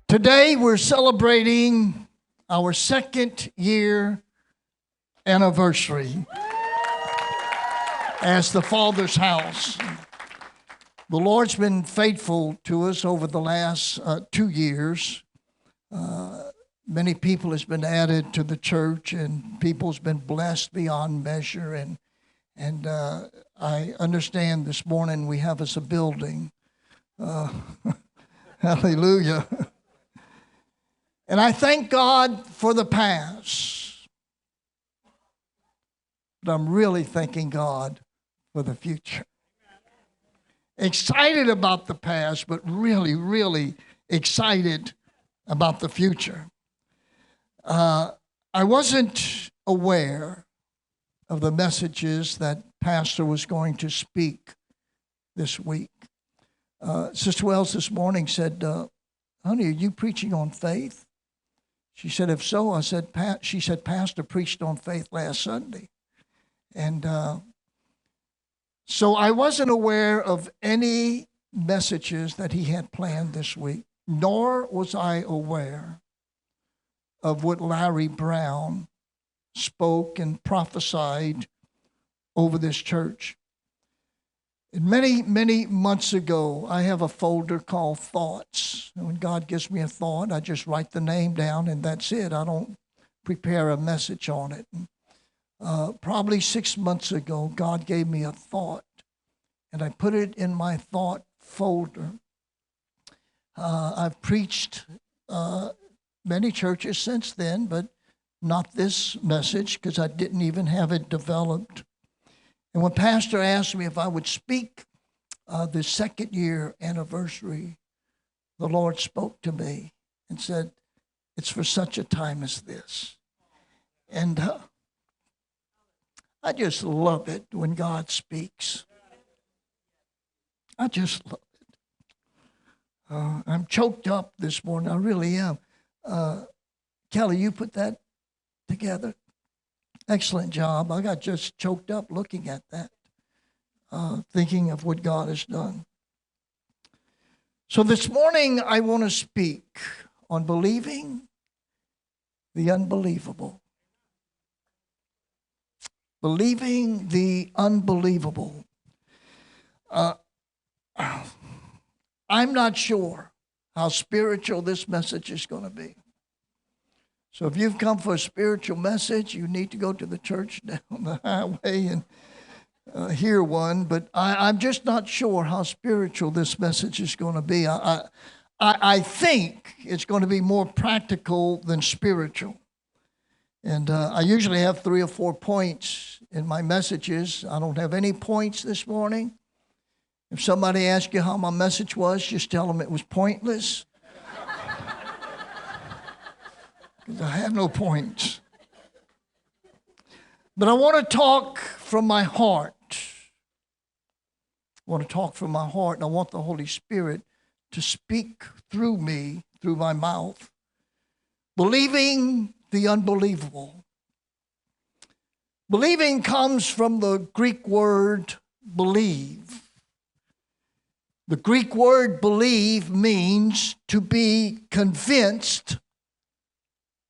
Today we're celebrating our 2nd year anniversary as the Father's house. The Lord's been faithful to us over the last 2 years. Many people has been added to the church, and people's been blessed beyond measure. And I understand this morning we have us a building. Hallelujah. And I thank God for the past, but I'm really thanking God for the future. Excited about the past, but really, really excited about the future. I wasn't aware of the messages that Pastor was going to speak this week. Sister Wells this morning said, honey, are you preaching on faith? She said, if so, I said, she said, Pastor preached on faith last Sunday. And so I wasn't aware of any messages that he had planned this week, nor was I aware of what Larry Brown spoke and prophesied over this church. And many months ago, I have a folder called Thoughts. And when God gives me a thought, I just write the name down, and that's it. I don't prepare a message on it. Probably 6 months ago, God gave me a thought, and I put it in my thought folder. I've preached many churches since then, but not this message because I didn't even have it developed. And when Pastor asked me if I would speak the 2nd year anniversary, the Lord spoke to me and said, it's for such a time as this. And I just love it when God speaks. I just love it. I'm choked up this morning. I really am. Kelly, you put that together? Excellent job. I got just choked up looking at that, thinking of what God has done. So this morning, I want to speak on believing the unbelievable. Believing the unbelievable. I'm not sure how spiritual this message is going to be. So if you've come for a spiritual message, you need to go to the church down the highway and hear one. But I'm just not sure how spiritual this message is going to be. I think it's going to be more practical than spiritual. And I usually have 3 or 4 points in my messages. I don't have any points this morning. If somebody asks you how my message was, just tell them it was pointless. Because I have no points. But I want to talk from my heart. I want to talk from my heart, and I want the Holy Spirit to speak through me, through my mouth. Believing the unbelievable. Believing comes from the Greek word believe. The Greek word believe means to be convinced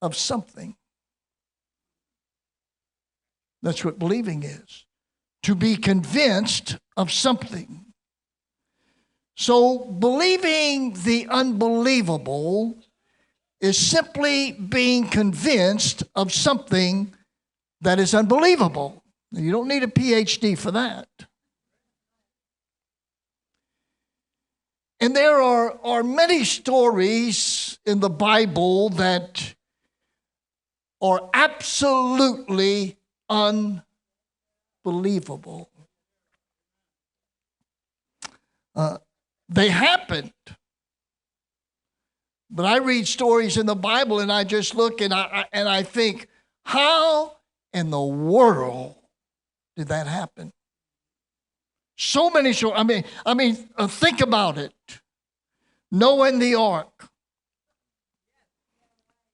of something. That's what believing is. To be convinced of something. So believing the unbelievable is simply being convinced of something that is unbelievable. You don't need a PhD for that. And there are many stories in the Bible that are absolutely unbelievable. They happened. But I read stories in the Bible and I just look and I think, how in the world did that happen? So many stories. Think about it. Noah in the ark.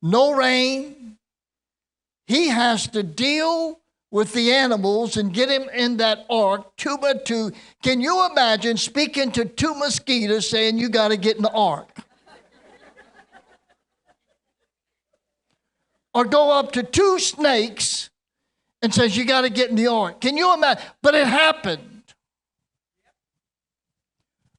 No rain. He has to deal with the animals and get him in that ark, 2 by 2. Can you imagine speaking to 2 mosquitoes saying you got to get in the ark? Or go up to 2 snakes and says you got to get in the ark. Can you imagine? But it happened.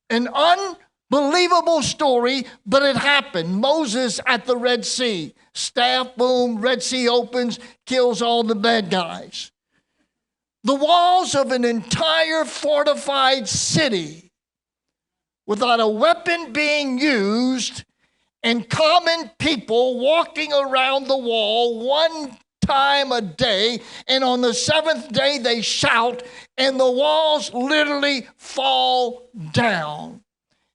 An unbelievable story, but it happened. Moses at the Red Sea. Staff, boom, Red Sea opens, kills all the bad guys. The walls of an entire fortified city without a weapon being used, and common people walking around the wall 1 time a day, and on the 7th day they shout, and the walls literally fall down,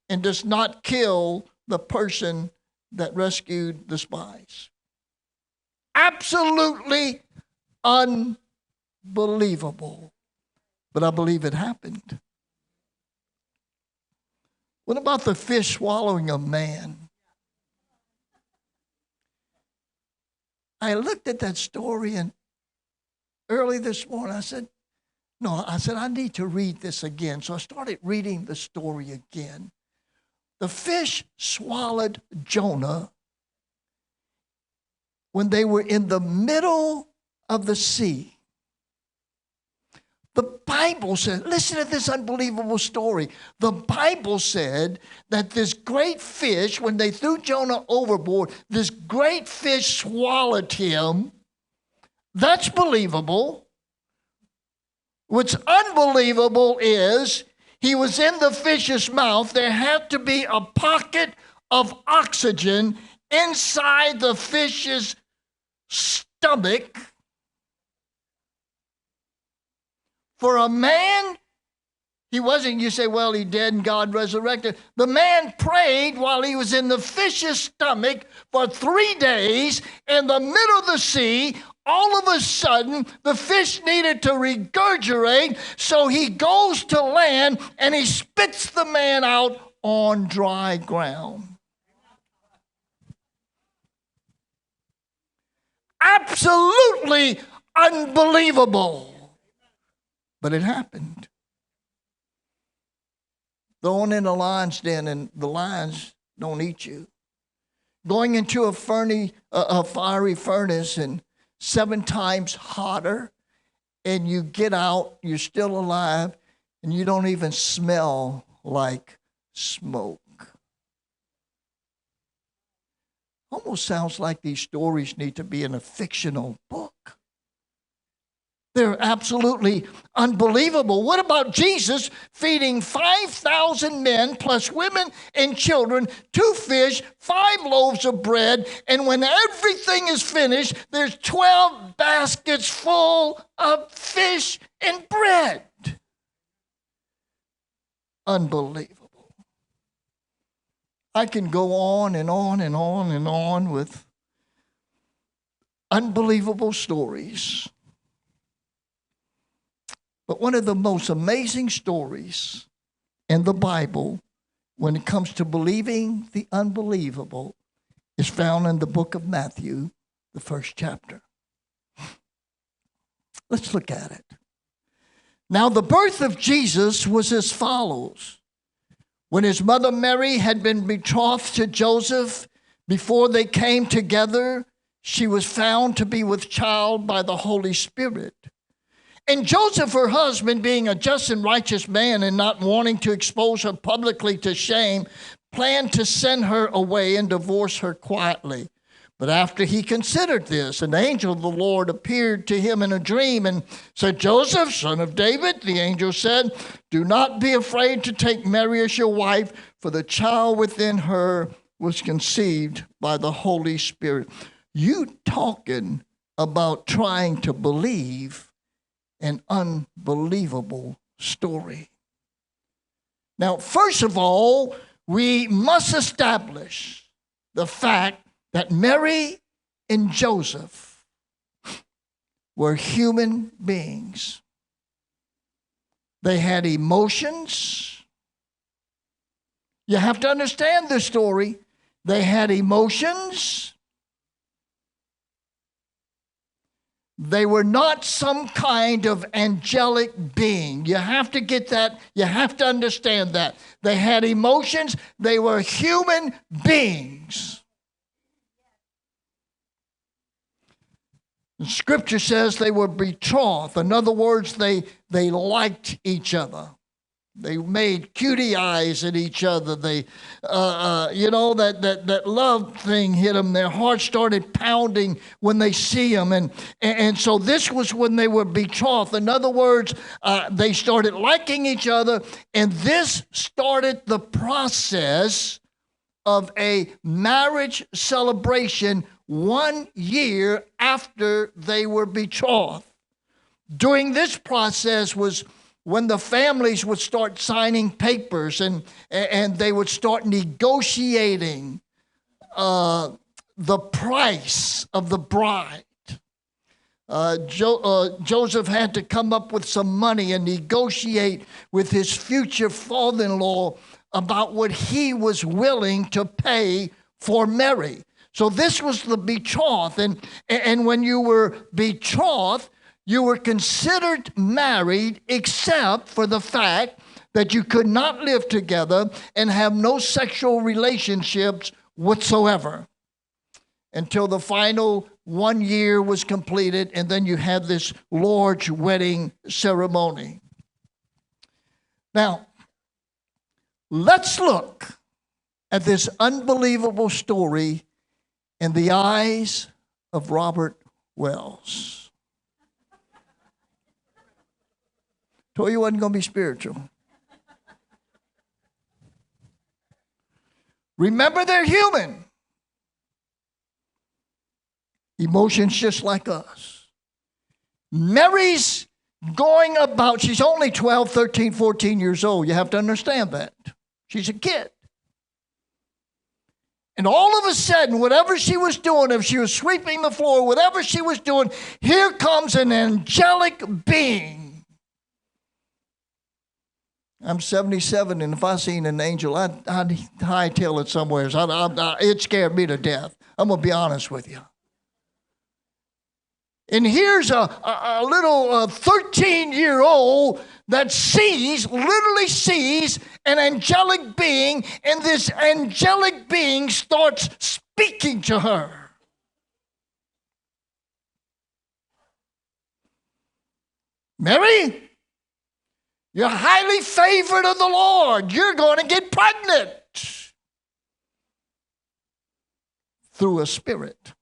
and does not kill the person that rescued the spies. Absolutely unbelievable. But I believe it happened. What about the fish swallowing a man? I looked at that story, and early this morning I said, I need to read this again. So I started reading the story again. The fish swallowed Jonah when they were in the middle of the sea. The Bible says, listen to this unbelievable story. The Bible said that this great fish, when they threw Jonah overboard, this great fish swallowed him. That's believable. What's unbelievable is he was in the fish's mouth. There had to be a pocket of oxygen inside the fish's stomach. For a man, he wasn't, you say, well, he dead and God resurrected. The man prayed while he was in the fish's stomach for 3 days in the middle of the sea. All of a sudden, the fish needed to regurgitate, so he goes to land and he spits the man out on dry ground. Absolutely unbelievable. But it happened. Thrown in a lion's den, and the lions don't eat you. Going into a fiery furnace, and 7 times hotter, and you get out, you're still alive, and you don't even smell like smoke. Almost sounds like these stories need to be in a fictional book. They're absolutely unbelievable. What about Jesus feeding 5,000 men plus women and children, 2 fish, 5 loaves of bread, and when everything is finished, there's 12 baskets full of fish and bread. Unbelievable. I can go on and on and on and on with unbelievable stories. But one of the most amazing stories in the Bible when it comes to believing the unbelievable is found in the book of Matthew, the 1st chapter. Let's look at it. Now, the birth of Jesus was as follows. When his mother Mary had been betrothed to Joseph, before they came together, she was found to be with child by the Holy Spirit. And Joseph, her husband, being a just and righteous man and not wanting to expose her publicly to shame, planned to send her away and divorce her quietly. But after he considered this, an angel of the Lord appeared to him in a dream and said, Joseph, son of David, the angel said, do not be afraid to take Mary as your wife, for the child within her was conceived by the Holy Spirit. You talking about trying to believe an unbelievable story. Now, first of all, we must establish the fact that Mary and Joseph were human beings. They had emotions. You have to understand this story. They had emotions. They were not some kind of angelic being. You have to get that. You have to understand that. They had emotions. They were human beings. Scripture says they were betrothed. In other words, they liked each other. They made cutie eyes at each other. They, that love thing hit them. Their heart started pounding when they see them. And so this was when they were betrothed. In other words, they started liking each other. And this started the process of a marriage celebration 1 year after they were betrothed. During this process was when the families would start signing papers and they would start negotiating the price of the bride. Joseph had to come up with some money and negotiate with his future father-in-law about what he was willing to pay for Mary. So this was the betrothed. And when you were betrothed, you were considered married except for the fact that you could not live together and have no sexual relationships whatsoever until the final 1 year was completed, and then you had this large wedding ceremony. Now, let's look at this unbelievable story in the eyes of Robert Wells. Told you it wasn't going to be spiritual. Remember, they're human. Emotions just like us. Mary's going about, she's only 12, 13, 14 years old. You have to understand that. She's a kid. And all of a sudden, whatever she was doing, if she was sweeping the floor, whatever she was doing, here comes an angelic being. I'm 77, and if I seen an angel, I'd hightail it somewhere. It scared me to death. I'm going to be honest with you. And here's a little 13-year-old that literally sees an angelic being, and this angelic being starts speaking to her. Mary, you're highly favored of the Lord. You're going to get pregnant through a spirit.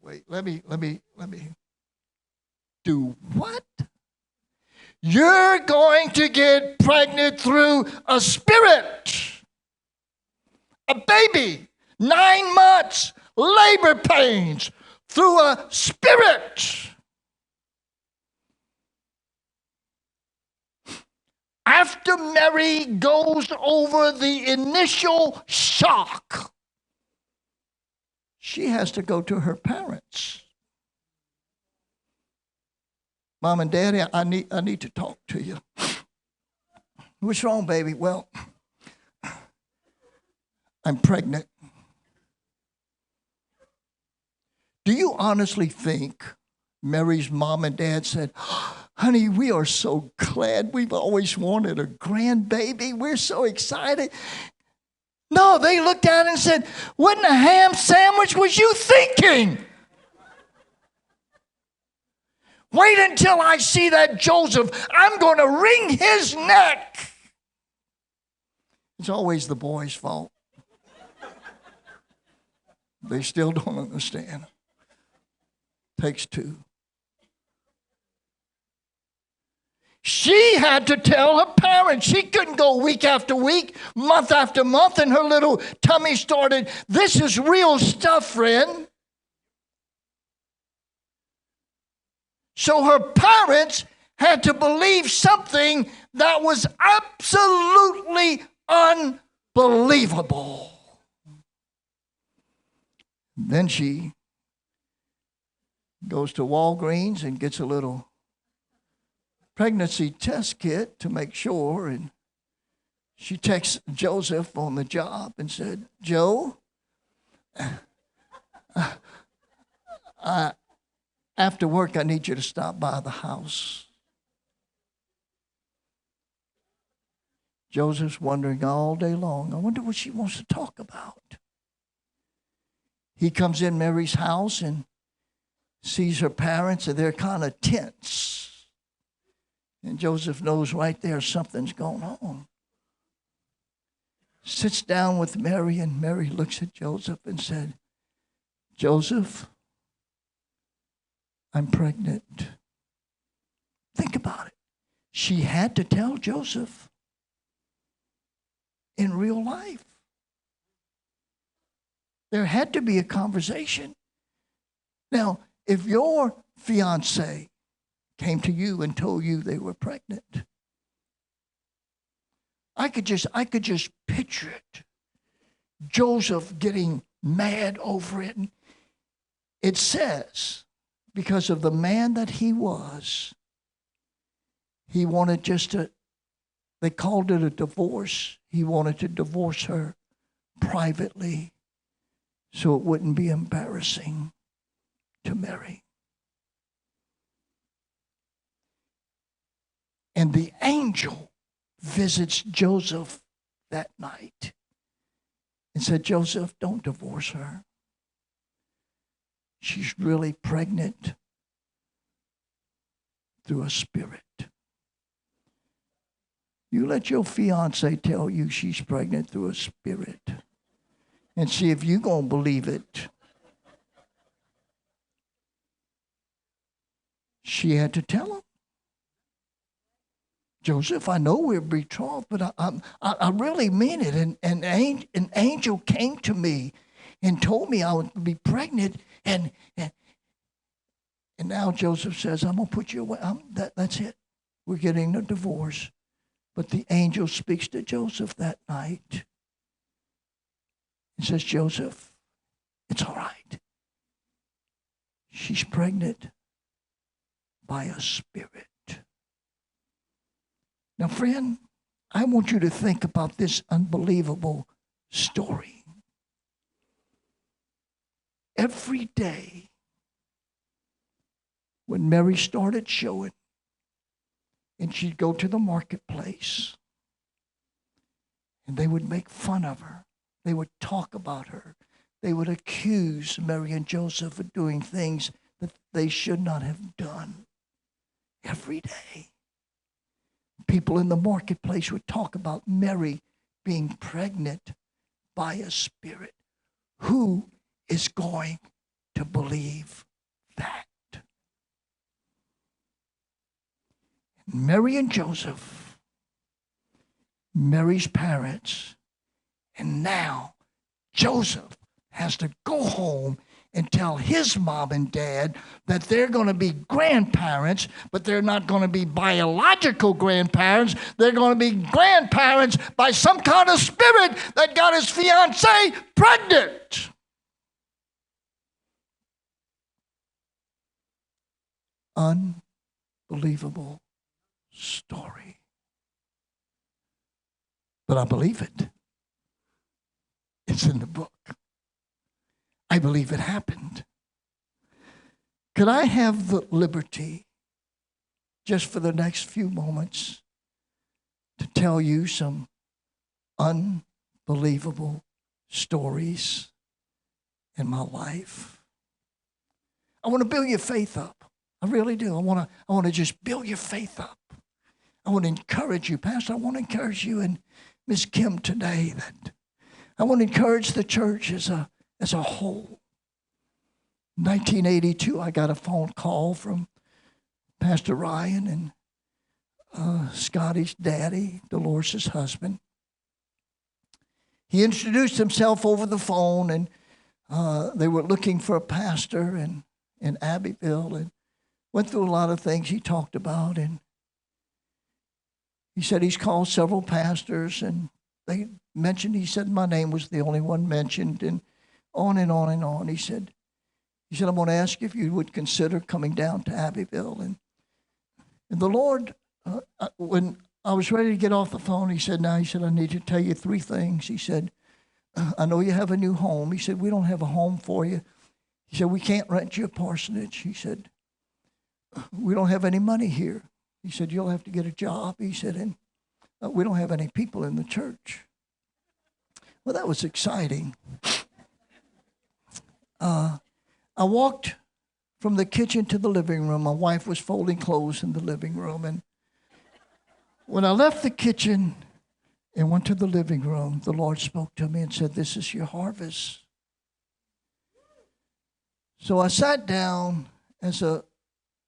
Wait, let me do what? You're going to get pregnant through a spirit. A baby, 9 months, labor pains, through a spirit. After Mary goes over the initial shock, she has to go to her parents. Mom and Daddy, I need to talk to you. What's wrong, baby? Well, I'm pregnant. Do you honestly think Mary's mom and dad said, honey, we are so glad. We've always wanted a grandbaby. We're so excited. No, they looked at it and said, what in a ham sandwich was you thinking? Wait until I see that Joseph. I'm going to wring his neck. It's always the boy's fault. They still don't understand. Takes two. She had to tell her parents. She couldn't go week after week, month after month, and her little tummy started. This is real stuff, friend. So her parents had to believe something that was absolutely unbelievable. Then she goes to Walgreens and gets a little pregnancy test kit to make sure, and she texts Joseph on the job and said, Joe, after work I need you to stop by the house. Joseph's wondering all day long, I wonder what she wants to talk about. He comes in Mary's house and sees her parents, and they're kind of tense. And Joseph knows right there something's going on. Sits down with Mary, and Mary looks at Joseph and said, Joseph, I'm pregnant. Think about it. She had to tell Joseph in real life. There had to be a conversation. Now, if your fiance came to you and told you they were pregnant, I could just picture it. Joseph getting mad over it. It says, because of the man that he was, he wanted they called it a divorce. He wanted to divorce her privately so it wouldn't be embarrassing to Mary. And the angel visits Joseph that night and said, Joseph, don't divorce her. She's really pregnant through a spirit. You let your fiance tell you she's pregnant through a spirit and see if you're going to believe it. She had to tell him. Joseph, I know we're betrothed, but I really mean it. And an angel came to me and told me I would be pregnant. And now Joseph says, I'm going to put you away. That's it. We're getting a divorce. But the angel speaks to Joseph that night. He says, Joseph, it's all right. She's pregnant by a spirit. Now, friend, I want you to think about this unbelievable story. Every day, when Mary started showing, and she'd go to the marketplace, and they would make fun of her. They would talk about her. They would accuse Mary and Joseph of doing things that they should not have done. Every day, people in the marketplace would talk about Mary being pregnant by a spirit. Who is going to believe that? Mary and Joseph, Mary's parents, and now Joseph has to go home and tell his mom and dad that they're going to be grandparents, but they're not going to be biological grandparents. They're going to be grandparents by some kind of spirit that got his fiancée pregnant. Unbelievable story. But I believe it. It's in the book. I believe it happened. Could I have the liberty, just for the next few moments, to tell you some unbelievable stories in my life? I want to build your faith up. I really do. I want to just build your faith up. I want to encourage you, Pastor. I want to encourage you and Miss Kim today. That I want to encourage the church as a whole. 1982, I got a phone call from Pastor Ryan and Scotty's daddy, Dolores' husband. He introduced himself over the phone, and they were looking for a pastor in Abbeville, and went through a lot of things he talked about. And he said he's called several pastors, and they mentioned, he said my name was the only one mentioned, and on and on and on. He said, I'm going to ask you if you would consider coming down to Abbeville. And the Lord, when I was ready to get off the phone, he said, I need to tell you three things. He said, I know you have a new home. He said, we don't have a home for you. He said, we can't rent you a parsonage. He said, we don't have any money here. He said, you'll have to get a job. He said, and we don't have any people in the church. Well, that was exciting. I walked from the kitchen to the living room. My wife was folding clothes in the living room. And when I left the kitchen and went to the living room, the Lord spoke to me and said, this is your harvest. So I sat down as a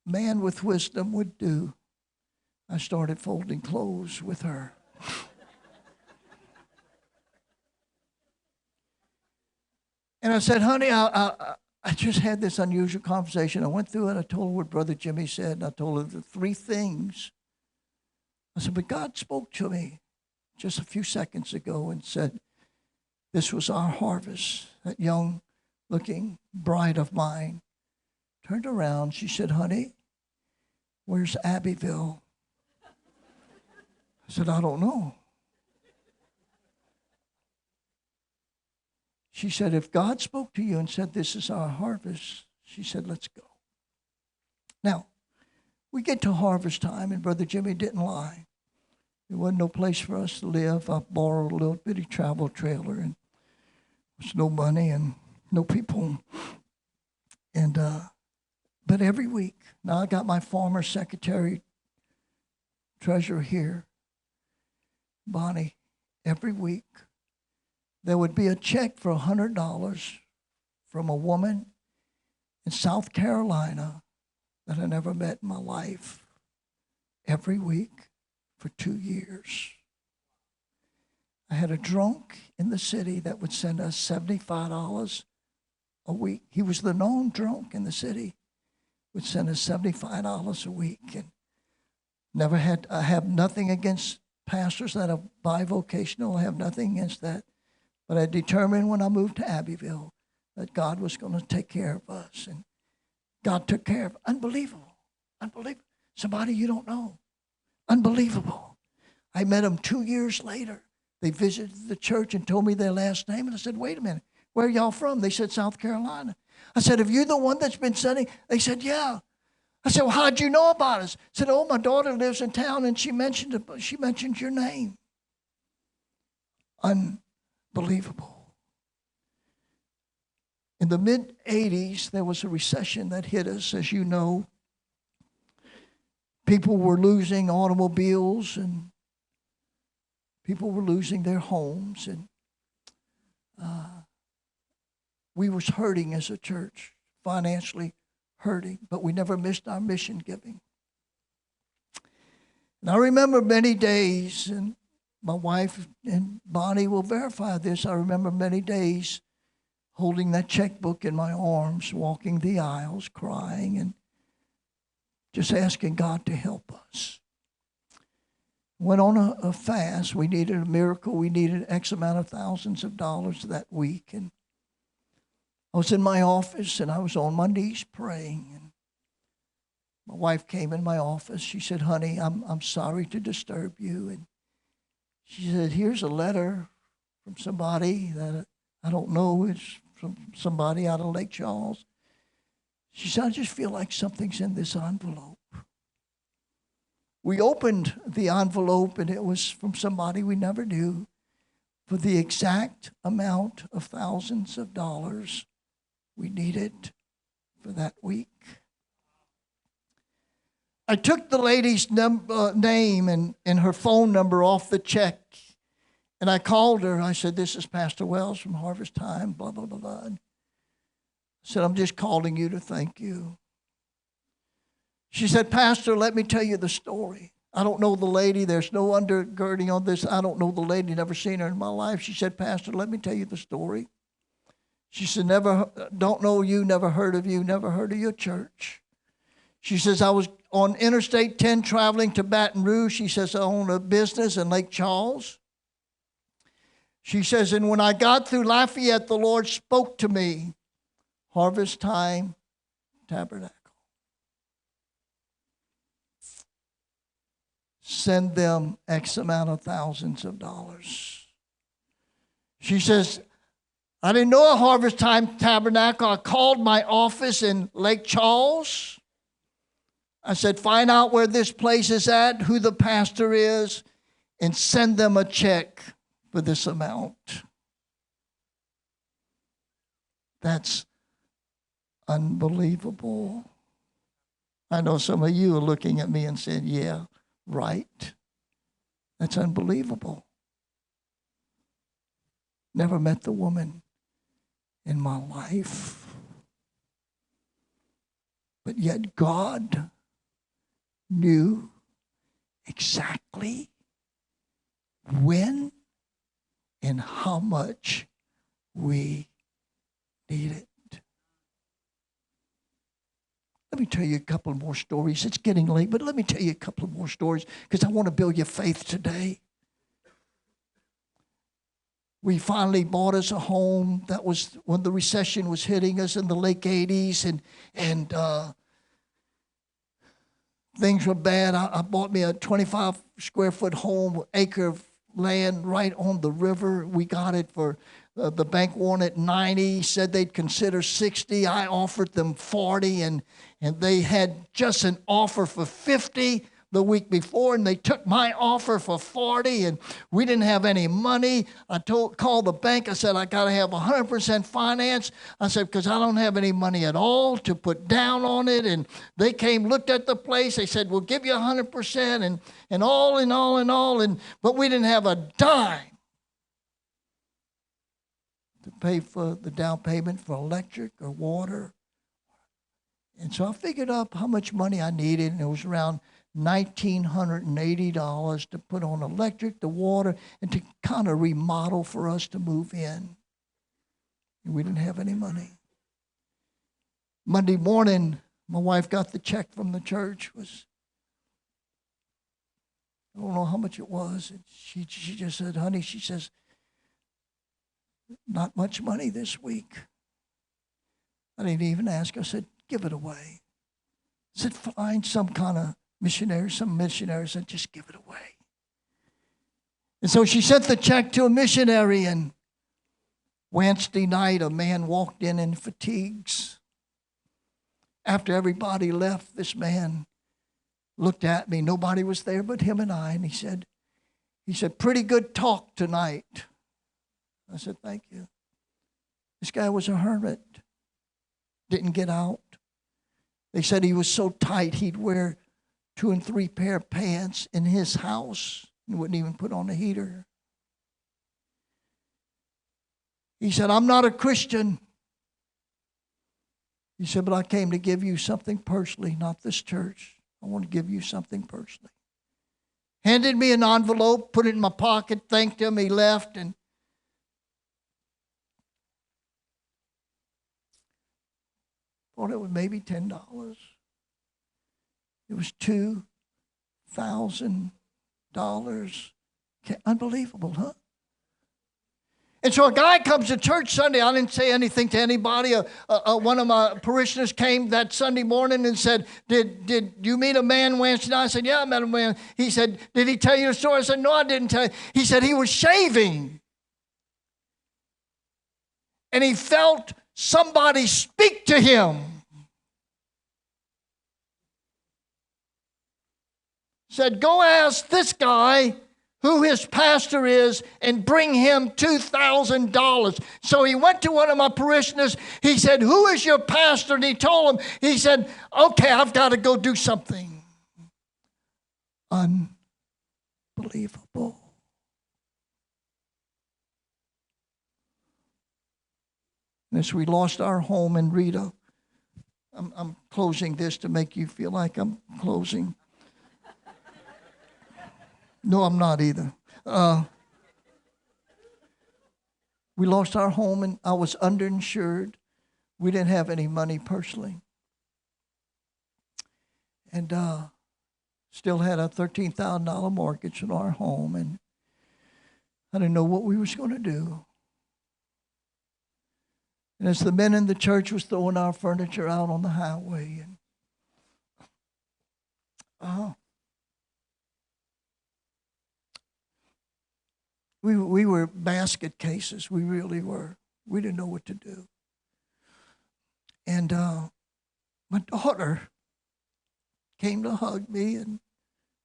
man with wisdom would do. I started folding clothes with her. And I said, honey, I just had this unusual conversation. I went through it. I told her what Brother Jimmy said. And I told her the three things. I said, but God spoke to me just a few seconds ago and said, this was our harvest. That young-looking bride of mine turned around. She said, honey, where's Abbeville? I said, I don't know. She said, if God spoke to you and said, this is our harvest, she said, let's go. Now, we get to harvest time, and Brother Jimmy didn't lie. There wasn't no place for us to live. I borrowed a little bitty travel trailer, and there's no money and no people. And but every week, now I got my former secretary, treasurer here, Bonnie, every week, there would be a check for $100 from a woman in South Carolina that I never met in my life, every week for 2 years. I had a drunk in the city that would send us $75 a week. He was the known drunk in the city, would send us $75 a week. And I have nothing against pastors that are bivocational. I have nothing against that. But I determined when I moved to Abbeville that God was going to take care of us. And God took care of us. Unbelievable. Unbelievable. Somebody you don't know. Unbelievable. I met them 2 years later. They visited the church and told me their last name. And I said, wait a minute. Where are y'all from? They said, South Carolina. I said, have you the one that's been sending? They said, yeah. I said, well, how'd you know about us? I said, oh, my daughter lives in town, and she mentioned your name. Unbelievable. In the mid-'80s, there was a recession that hit us, as you know. People were losing automobiles, and people were losing their homes, and we was hurting as a church, financially hurting, but we never missed our mission giving. And I remember many days, and my wife and Bonnie will verify this, I remember many days holding that checkbook in my arms, walking the aisles, crying, and just asking God to help us. Went on a fast. We needed a miracle. We needed X amount of thousands of dollars that week. And I was in my office, and I was on my knees praying. And my wife came in my office. She said, honey, I'm sorry to disturb you. And she said, here's a letter from somebody that I don't know. It's from somebody out of Lake Charles. She said, I just feel like something's in this envelope. We opened the envelope, and it was from somebody we never knew for the exact amount of thousands of dollars we needed for that week. I took the lady's name and her phone number off the check, and I called her. I said, this is Pastor Wells from Harvest Time, blah, blah, blah, blah. I said, I'm just calling you to thank you. She said, Pastor, let me tell you the story. I don't know the lady. There's no undergirding on this. I don't know the lady. Never seen her in my life. She said, Pastor, let me tell you the story. She said, don't know you, never heard of your church. She says, I was on Interstate 10 traveling to Baton Rouge. She says, I own a business in Lake Charles. She says, and when I got through Lafayette, the Lord spoke to me, Harvest Time Tabernacle. Send them X amount of thousands of dollars. She says, I didn't know a Harvest Time Tabernacle. I called my office in Lake Charles. I said, find out where this place is at, who the pastor is, and send them a check for this amount. That's unbelievable. I know some of you are looking at me and saying, yeah, right. That's unbelievable. Never met the woman in my life. But yet God knew exactly when and how much we needed. Let me tell you a couple more stories. It's getting late, but let me tell you a couple more stories because I want to build your faith today. We finally bought us a home. That was when the recession was hitting us in the late 80s, and things were bad. I bought me a 25 square foot home, acre of land right on the river. We got it for, the bank wanted 90, said they'd consider 60. I offered them 40, and they had just an offer for 50 the week before, and they took my offer for 40, and we didn't have any money. I called the bank. I said, I got to have 100% finance. I said, because I don't have any money at all to put down on it. And they came, looked at the place. They said, we'll give you 100% and all. But we didn't have a dime to pay for the down payment for electric or water. And so I figured up how much money I needed, and it was around $1,980 to put on electric, the water, and to kind of remodel for us to move in. And we didn't have any money. Monday morning, my wife got the check from the church. I don't know how much it was. And she just said, honey, she says, not much money this week. I didn't even ask her. I said, give it away. I said, find some kind of some missionaries said, just give it away. And so she sent the check to a missionary, and Wednesday night a man walked in fatigues. After everybody left, this man looked at me. Nobody was there but him and I, and he said, pretty good talk tonight. I said, thank you. This guy was a hermit, didn't get out. They said he was so tight he'd wear 2 and 3 pair of pants in his house and wouldn't even put on a heater. He said, I'm not a Christian. He said, but I came to give you something personally, not this church. I want to give you something personally. Handed me an envelope, put it in my pocket, thanked him, he left, and thought it was maybe $10. It was $2,000. Unbelievable, huh? And so a guy comes to church Sunday. I didn't say anything to anybody. One of my parishioners came that Sunday morning and said, did you meet a man Wednesday night? I said, yeah, I met a man. He said, did he tell you the story? I said, no, I didn't tell you. He said he was shaving. And he felt somebody speak to him. Said, go ask this guy who his pastor is and bring him $2,000. So he went to one of my parishioners. He said, who is your pastor? And he told him, he said, okay, I've got to go do something. Unbelievable. And as we lost our home in Rita, I'm closing this to make you feel like I'm closing. No, I'm not either. We lost our home, and I was underinsured. We didn't have any money personally. And still had a $13,000 mortgage on our home, and I didn't know what we was going to do. And as the men in the church was throwing our furniture out on the highway, and we were basket cases. We really were. We didn't know what to do. And my daughter came to hug me, and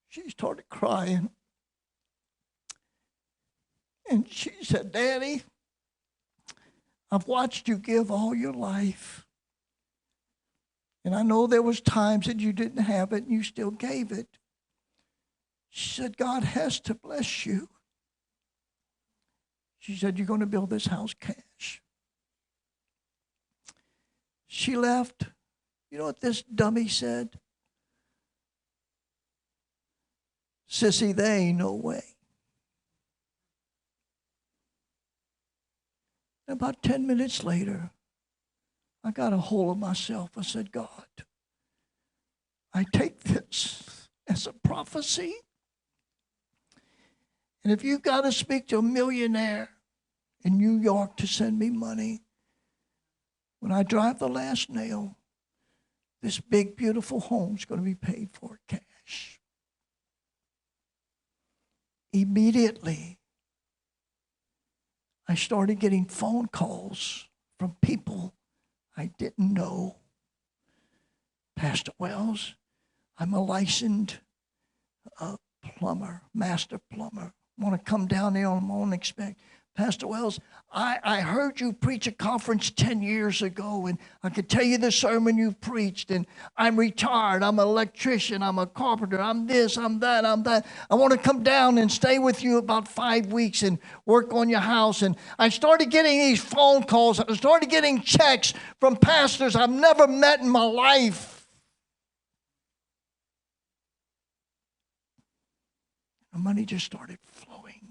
she started crying. And she said, "Daddy, I've watched you give all your life. And I know there was times that you didn't have it and you still gave it." She said, "God has to bless you." She said, "You're going to build this house cash." She left. You know what this dummy said? "Sissy, there ain't no way." About 10 minutes later, I got a hold of myself. I said, "God, I take this as a prophecy. And if you've got to speak to a millionaire in New York to send me money, when I drive the last nail, this big, beautiful home's going to be paid for cash." Immediately, I started getting phone calls from people I didn't know. "Pastor Wells, I'm a licensed plumber, master plumber. Want to come down there on my own expect. Pastor Wells, I heard you preach a conference 10 years ago, and I could tell you the sermon you preached, and I'm retired. I'm an electrician. I'm a carpenter. I'm this, I'm that, I'm that. I want to come down and stay with you about 5 weeks and work on your house." And I started getting these phone calls. I started getting checks from pastors I've never met in my life. The money just started flowing.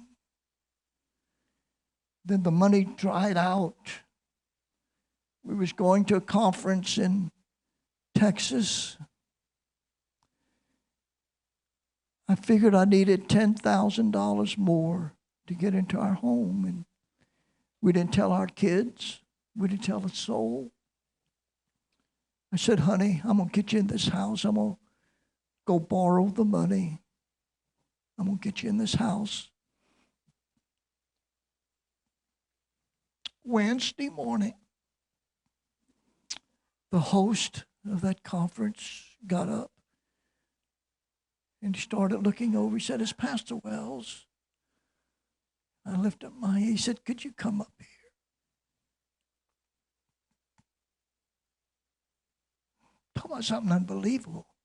Then the money dried out. We was going to a conference in Texas. I figured I needed $10,000 more to get into our home. And we didn't tell our kids. We didn't tell a soul. I said, "Honey, I'm going to get you in this house. I'm going to go borrow the money. I'm going to get you in this house." Wednesday morning, the host of that conference got up and he started looking over. He said, "It's Pastor Wells." I lifted up my hand. He said, "Could you come up here?" Talk about something unbelievable.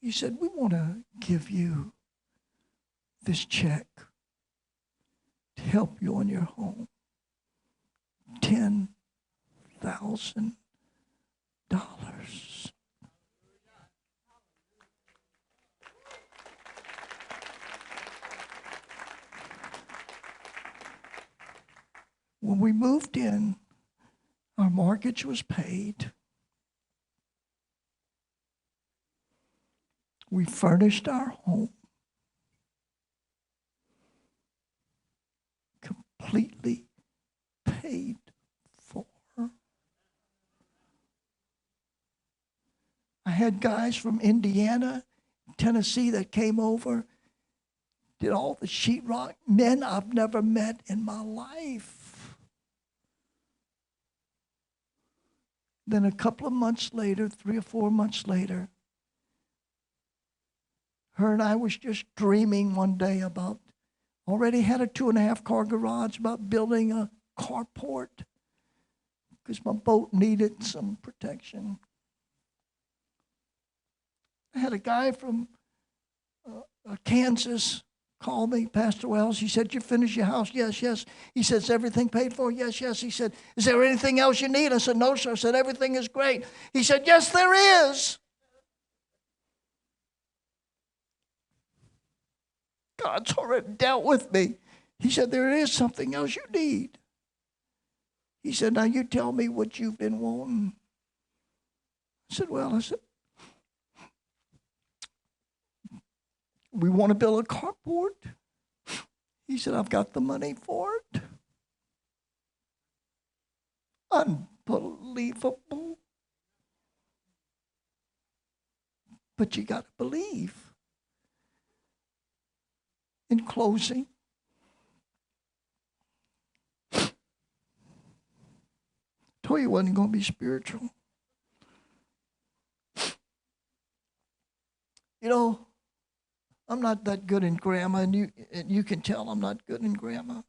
He said, "We want to give you this check to help you on your home. $10,000. When we moved in, our mortgage was paid. We furnished our home. Completely paid for. I had guys from Indiana, Tennessee that came over, did all the sheetrock. Men I've never met in my life. Then a couple of months later, 3 or 4 months later, her and I was just dreaming one day about, already had a 2.5 car garage, about building a carport because my boat needed some protection. I had a guy from Kansas call me, "Pastor Wells." He said, "You finished your house?" "Yes, yes." He said, "Is everything paid for?" "Yes, yes." He said, "Is there anything else you need?" I said, "No, sir." I said, "Everything is great." He said, "Yes, there is. God's already dealt with me." He said, "There is something else you need." He said, "Now you tell me what you've been wanting." I said, we want to build a carport. He said, I've got the money for it. Unbelievable. But you got to believe. In closing, I told you it wasn't going to be spiritual. You know, I'm not that good in grammar, and you can tell I'm not good in grammar.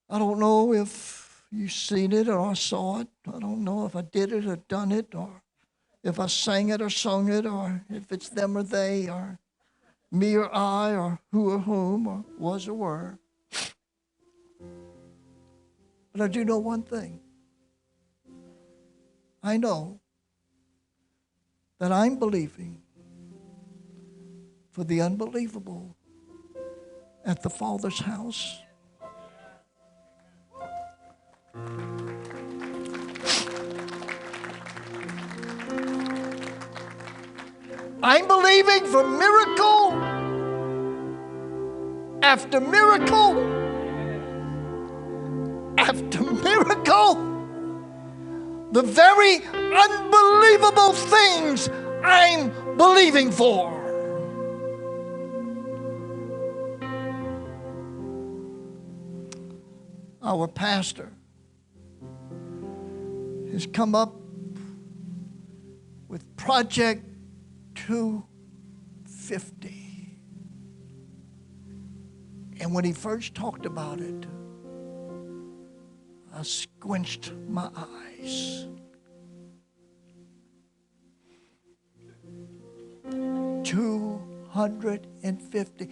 I don't know if you seen it or I saw it. I don't know if I did it or done it, or if I sang it or sung it, or if it's them or they, or me or I, or who or whom, or was or were. But I do know one thing. I know that I'm believing for the unbelievable at the Father's house. I'm believing for miracle after miracle after miracle. The very unbelievable things I'm believing for. Our pastor has come up with Project 250. And when he first talked about it, I squinched my eyes. 250.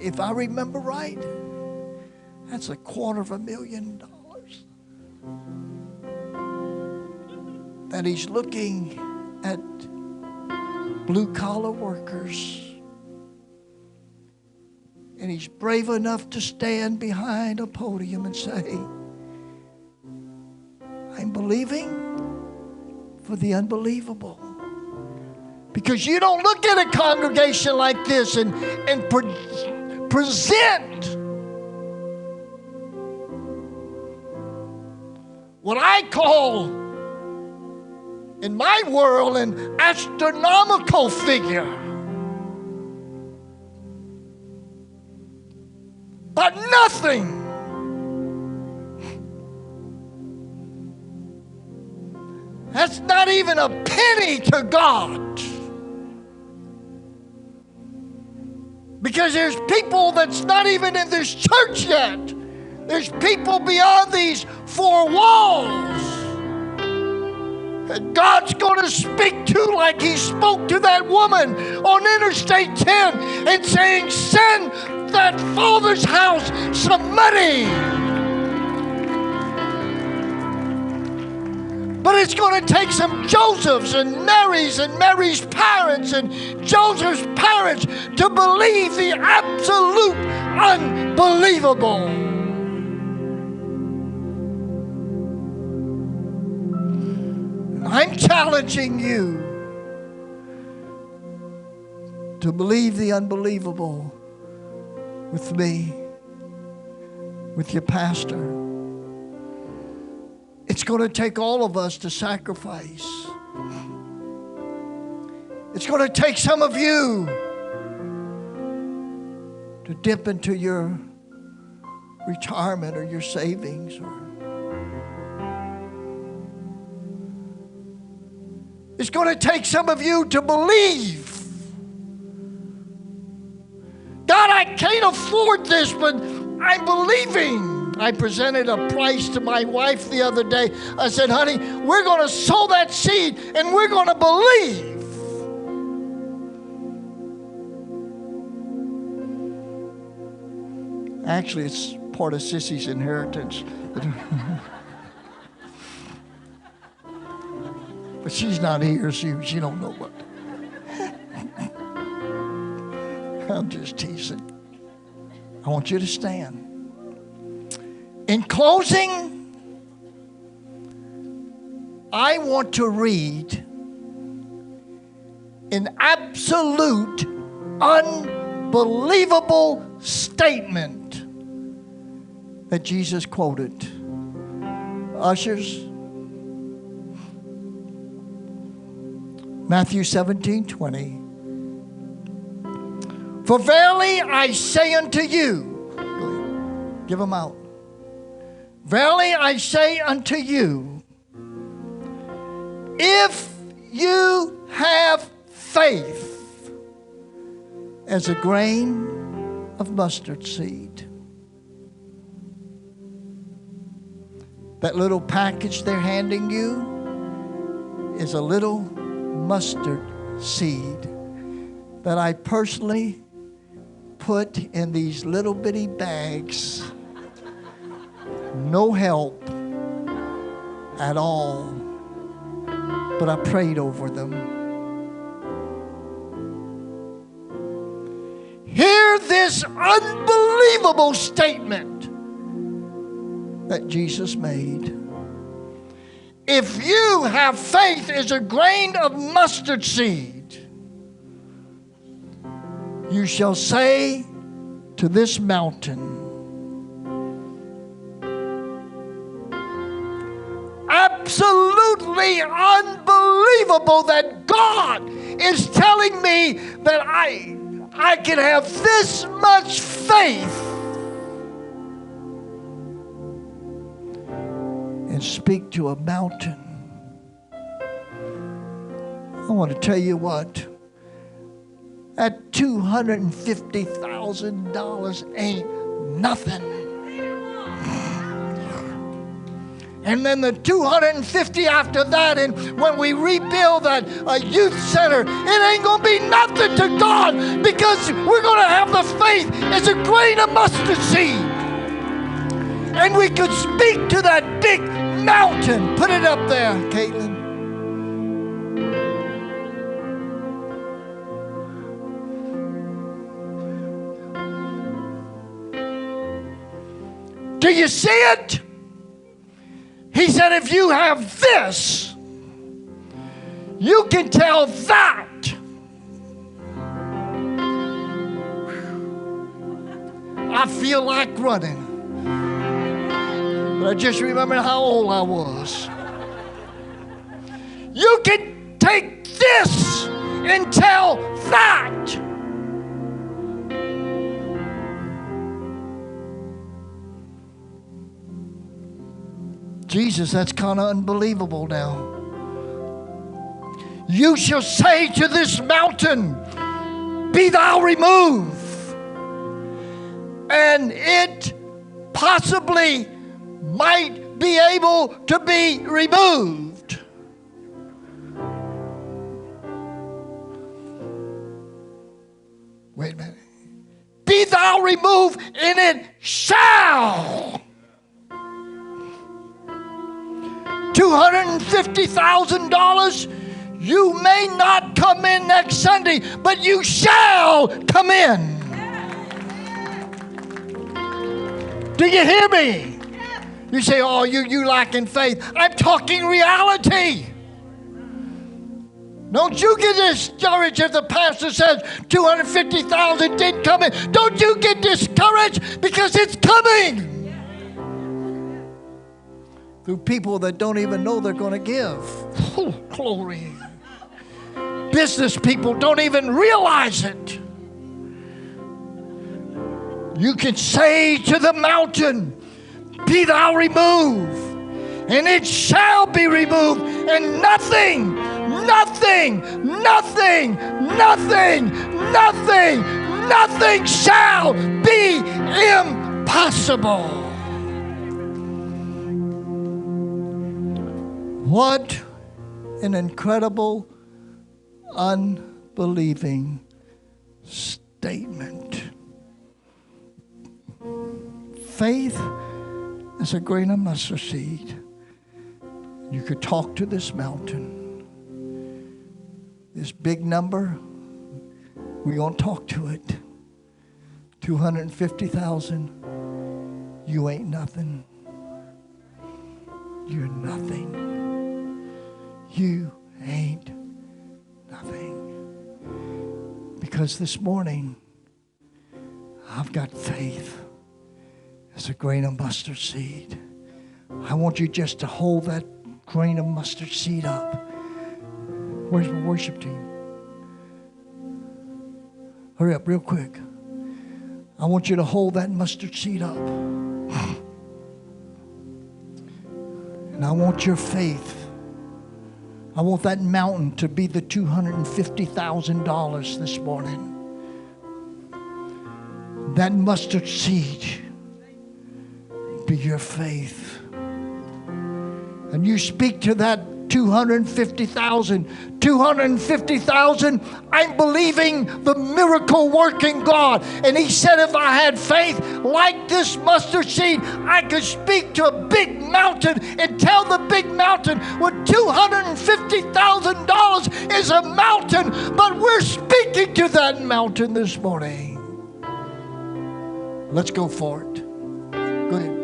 If I remember right, that's $250,000 that he's looking at blue-collar workers. And he's brave enough to stand behind a podium and say, I'm believing for the unbelievable. Because you don't look at a congregation like this and present what I call, in my world, an astronomical figure. But nothing. That's not even a penny to God. Because there's people that's not even in this church yet. There's people beyond these four walls that God's going to speak to, like he spoke to that woman on Interstate 10 and saying, send that Father's house some money. But it's going to take some Josephs and Mary's parents and Joseph's parents to believe the absolute unbelievable. I'm challenging you to believe the unbelievable with me, with your pastor. It's going to take all of us to sacrifice. It's going to take some of you to dip into your retirement or your savings. It's going to take some of you to believe. God, I can't afford this, but I'm believing. I presented a price to my wife the other day. I said, honey, we're going to sow that seed and we're going to believe. Actually, it's part of Sissy's inheritance. But she's not here, so she don't know what. I'm just teasing. I want you to stand. In closing, I want to read an absolute, unbelievable statement that Jesus quoted. Ushers, Matthew 17:20. For verily I say unto you, give them out. Verily I say unto you, if you have faith as a grain of mustard seed. That little package they're handing you is a little mustard seed that I personally put in these little bitty bags. No help at all. But I prayed over them. Hear this unbelievable statement that Jesus made. If you have faith as a grain of mustard seed, you shall say to this mountain, absolutely unbelievable that God is telling me that I can have this much faith and speak to a mountain. I want to tell you what, that $250,000 ain't nothing. And then the 250 after that, and when we rebuild that youth center, it ain't going to be nothing to God, because we're going to have the faith as a grain of mustard seed. And we could speak to that big mountain. Put it up there, Caitlin. Do you see it? He said, if you have this, you can tell that. I feel like running. But I just remember how old I was. You can take this and tell that. Jesus, that's kind of unbelievable now. You shall say to this mountain, be thou removed. And it possibly might be able to be removed. Wait a minute. Be thou removed, and it shall. $250,000, you may not come in next Sunday, but you shall come in. Do you hear me? You say, oh, you lacking faith. I'm talking reality. Don't you get discouraged if the pastor says 250,000 didn't come in. Don't you get discouraged, because it's coming. Through people that don't even know they're going to give. Oh, glory. Business people don't even realize it. You can say to the mountain, be thou removed, and it shall be removed, and nothing shall be impossible. What an incredible, unbelieving statement. Faith is a grain of mustard seed. You could talk to this mountain. This big number, we're going to talk to it. 250,000, you ain't nothing. You're nothing. you ain't nothing. Because this morning, I've got faith as a grain of mustard seed. I want you just to hold that grain of mustard seed up. Where's my worship team? Hurry up real quick. I want you to hold that mustard seed up. And I want your faith. I want that mountain to be the $250,000 this morning. That mustard seed be your faith. And you speak to that 250,000. 250,000, I'm believing the miracle working God. And he said if I had faith like this mustard seed, I could speak to a big mountain and tell the big mountain with $250,000 is a mountain. But we're speaking to that mountain this morning. Let's go for it. Go ahead.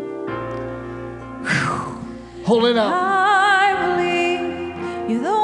Whew. Hold it up. I believe you're the